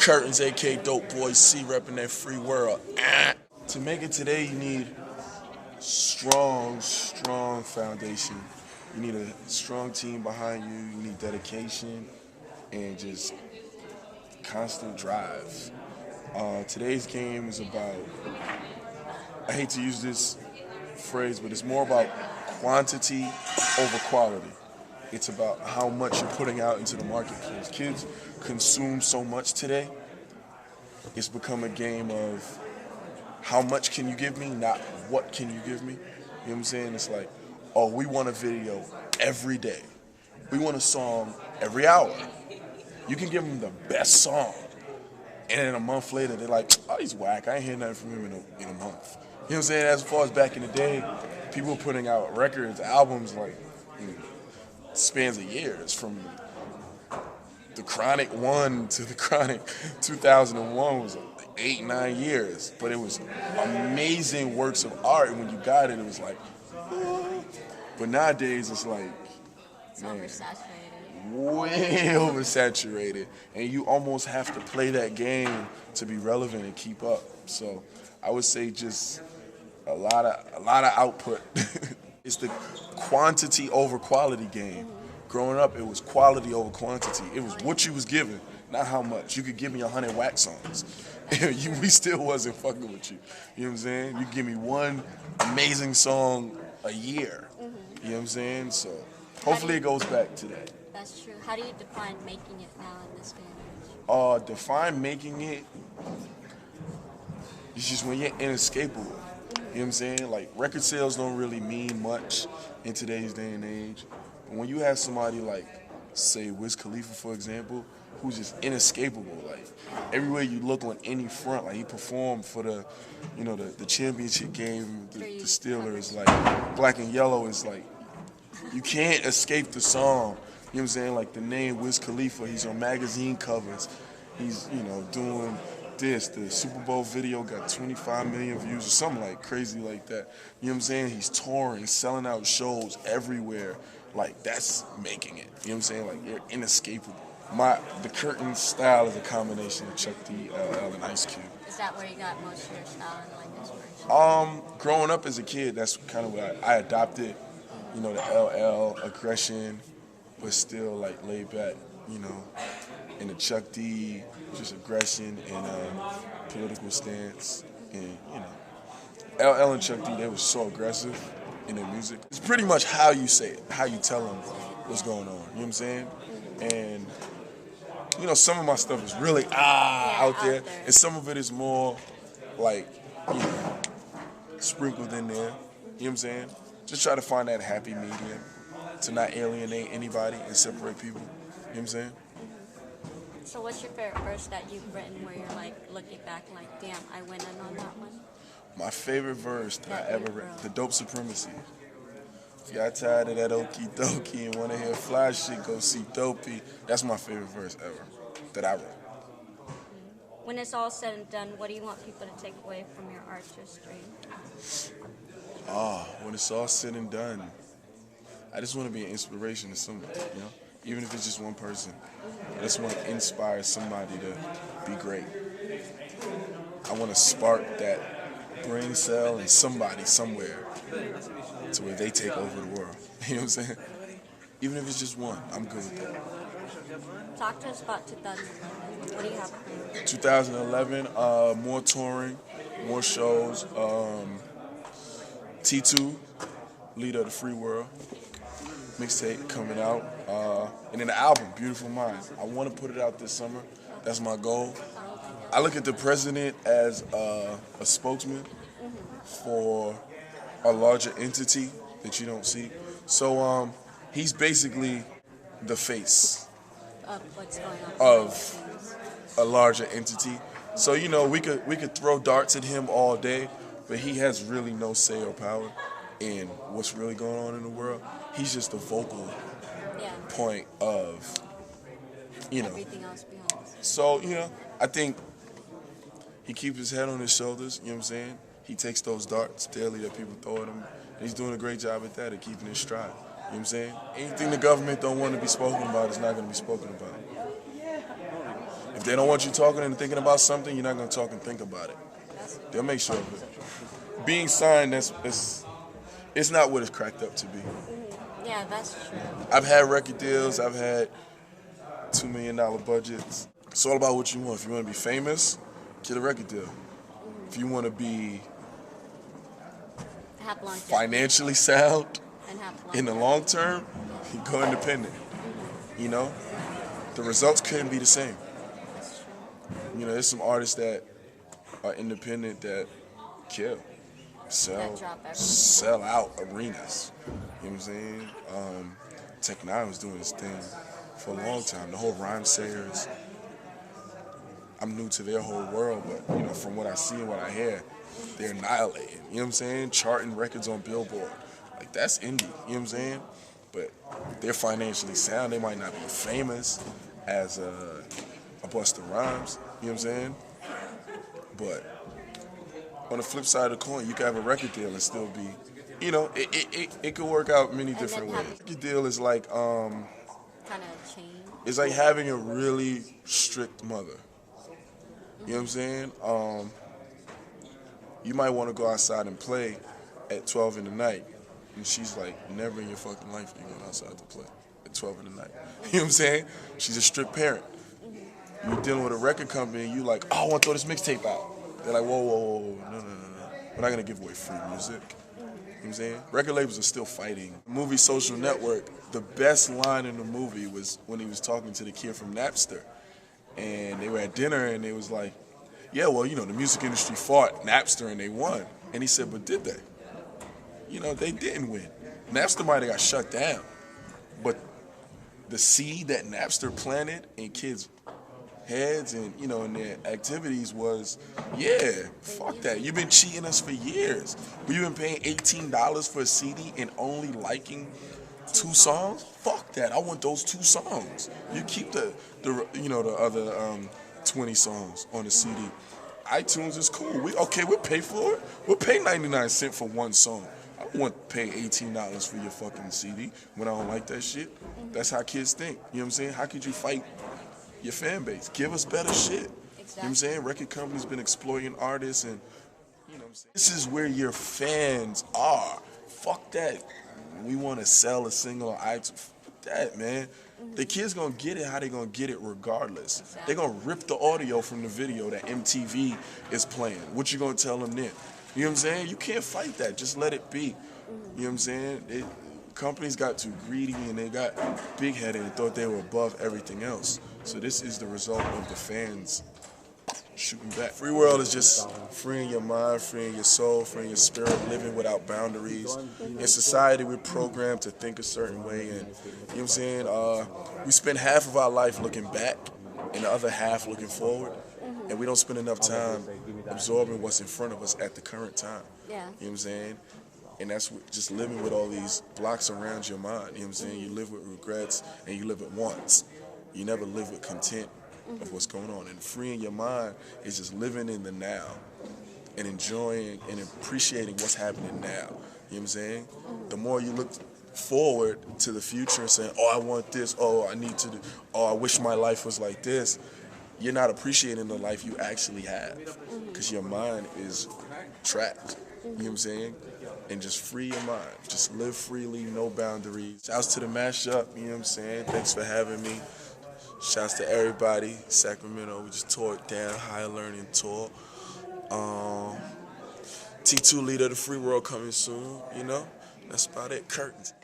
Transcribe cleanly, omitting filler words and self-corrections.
Curtains, aka Dope Boy C, repping that free world. To make it today, you need strong foundation. You need a strong team behind you. You need dedication and just constant drive. Today's game is about, I hate to use this phrase, but it's more about quantity over quality. It's about how much you're putting out into the marketplace. Kids consume so much today. It's become a game of how much can you give me, not what can you give me. You know what I'm saying? It's like, oh, we want a video every day. We want a song every hour. You can give them the best song, and then a month later, they're like, oh, he's whack. I ain't hear nothing from him in a month. You know what I'm saying? As far as back in the day, people were putting out records, albums, like, spans of years, from the Chronic 1 to the Chronic 2001 was 8, 9 years. But it was amazing works of art, and when you got it, it was like, oh. But nowadays, it's like, It's man, oversaturated. way oversaturated, and you almost have to play that game to be relevant and keep up. So I would say just a lot of output. It's the quantity over quality game. Growing up, it was quality over quantity. It was what you was given, not how much. You could give me 100 whack songs. We still wasn't fucking with you. You know what I'm saying? You give me one amazing song a year. You know what I'm saying? So hopefully it goes back to that. That's true. How do you define making it now in this day and age? Define making it, it's just when you're inescapable. You know what I'm saying? Like, record sales don't really mean much in today's day and age. But when you have somebody like, say, Wiz Khalifa, for example, who's just inescapable. Like, everywhere you look on any front, like, he performed for the championship game, the Steelers. Like, Black and Yellow is like, you can't escape the song. You know what I'm saying? Like, the name Wiz Khalifa, he's on magazine covers. He's, doing this. The Super Bowl video got 25 million views or something like crazy like that. You know what I'm saying? He's touring, selling out shows everywhere. Like, that's making it. You know what I'm saying? Like, you're inescapable. The Curtain style is a combination of Chuck D, LL, and Ice Cube. Is that where you got most of your style and like inspiration? Growing up as a kid, that's kind of what I adopted. The LL aggression, but still like laid back. And the Chuck D, just aggression and political stance. And LL and Chuck D, they were so aggressive in their music. It's pretty much how you say it, how you tell them what's going on. You know what I'm saying? And some of my stuff is really out there, and some of it is more like sprinkled in there. You know what I'm saying? Just try to find that happy medium to not alienate anybody and separate people. You know what I'm saying? So what's your favorite verse that you've written where you're like looking back like, damn, I went in on that one? My favorite verse that I ever read, the Dope Supremacy. If y'all tired of that okie dokie and want to hear fly shit, go see Dopey. That's my favorite verse ever that I wrote. When it's all said and done, what do you want people to take away from your artistry? When it's all said and done, I just want to be an inspiration to somebody, even if it's just one person. I just want to inspire somebody to be great. I want to spark that brain cell in somebody somewhere to where they take over the world. You know what I'm saying? Even if it's just one, I'm good with that. Talk to us about 2011. What do you have planned? 2011, more touring, more shows. T2, leader of the free world. Mixtape coming out. And then the album, Beautiful Mind. I want to put it out this summer. That's my goal. I look at the president as a spokesman for a larger entity that you don't see. So he's basically the face Of what's going on of a larger entity. So we could throw darts at him all day, but he has really no say or power in what's really going on in the world. He's just the vocal point of everything else behind. So I think he keeps his head on his shoulders. You know what I'm saying? He takes those darts daily that people throw at him, and he's doing a great job at that, at keeping his stride. You know what I'm saying? Anything the government don't want to be spoken about is not going to be spoken about. If they don't want you talking and thinking about something, you're not gonna talk and think about it. They'll make sure of it. Being signed, it's not what it's cracked up to be. Yeah, that's true. I've had record deals. I've had $2 million budgets. It's all about what you want. If you want to be famous, get a record deal. If you want to be Have longevity financially sound and have in the longevity. long term, you go independent. You know, the results couldn't be the same. That's true. You know, there's some artists that are independent that kill, That drop everything. sell out arenas. You know what I'm saying? Tech Nine was doing this thing for a long time. The whole rhyme sayers. I'm new to their whole world, but you know, from what I see and what I hear, they're annihilating. You know what I'm saying? Charting records on Billboard. Like that's indie. You know what I'm saying? But they're financially sound. They might not be famous as a Busta Rhymes. You know what I'm saying? But on the flip side of the coin, you can have a record deal and still be, you know, it could work out many different then ways. have- Record deal is like Kind of change. it's like having a really strict mother. You know what I'm saying? You might want to go outside and play at 12 in the night, and she's like, never in your fucking life are you going outside to play at 12 in the night. You know what I'm saying? She's a strict parent. You're dealing with a record company, and you like, oh, I want to throw this mixtape out. They're like, whoa, no. We're not going to give away free music. You know what I'm saying? Record labels are still fighting. The movie Social Network, the best line in the movie was when he was talking to the kid from Napster. And they were at dinner, and they was like, yeah, well, you know, the music industry fought Napster, and they won. And he said, but did they? You know, they didn't win. Napster might have got shut down. But the seed that Napster planted in kids' heads and, you know, in their activities was, yeah, fuck that. You've been cheating us for years. But you've been paying $18 for a CD and only liking 2 songs? Fuck that. I want those 2 songs. You keep the other 20 songs on the CD. iTunes is cool. We'll pay for it. We'll pay 99 cents for 1 song. I don't want to pay $18 for your fucking CD when I don't like that shit. That's how kids think. You know what I'm saying? How could you fight your fan base? Give us better shit. You know what I'm saying? Record companies been exploiting artists, and you know what I'm saying? This is where your fans are. Fuck that. We want to sell a single on iTunes. Fuck that, man. The kids gonna get it how they gonna get it regardless. They gonna rip the audio from the video that MTV is playing. What you gonna tell them then? You know what I'm saying? You can't fight that. Just let it be. You know what I'm saying? Companies got too greedy and they got big-headed and thought they were above everything else. So this is the result of the fans shooting back. Free world is just freeing your mind, freeing your soul, freeing your spirit, living without boundaries. In society, we're programmed to think a certain way, and you know what I'm saying? We spend half of our life looking back and the other half looking forward, and we don't spend enough time absorbing what's in front of us at the current time. Yeah. You know what I'm saying? And that's just living with all these blocks around your mind. You know what I'm saying? You live with regrets and you live with wants. You never live with content of what's going on. And freeing your mind is just living in the now and enjoying and appreciating what's happening now. You know what I'm saying? The more you look forward to the future and saying, oh, I want this, oh, I need to do, oh, I wish my life was like this, you're not appreciating the life you actually have because your mind is trapped. You know what I'm saying? And just free your mind. Just live freely, no boundaries. Shouts to the mashup, you know what I'm saying? Thanks for having me. Shouts to everybody. Sacramento, we just tore it down. Higher Learning Tour. T2 leader of the free world coming soon, you know? That's about it. Curtains.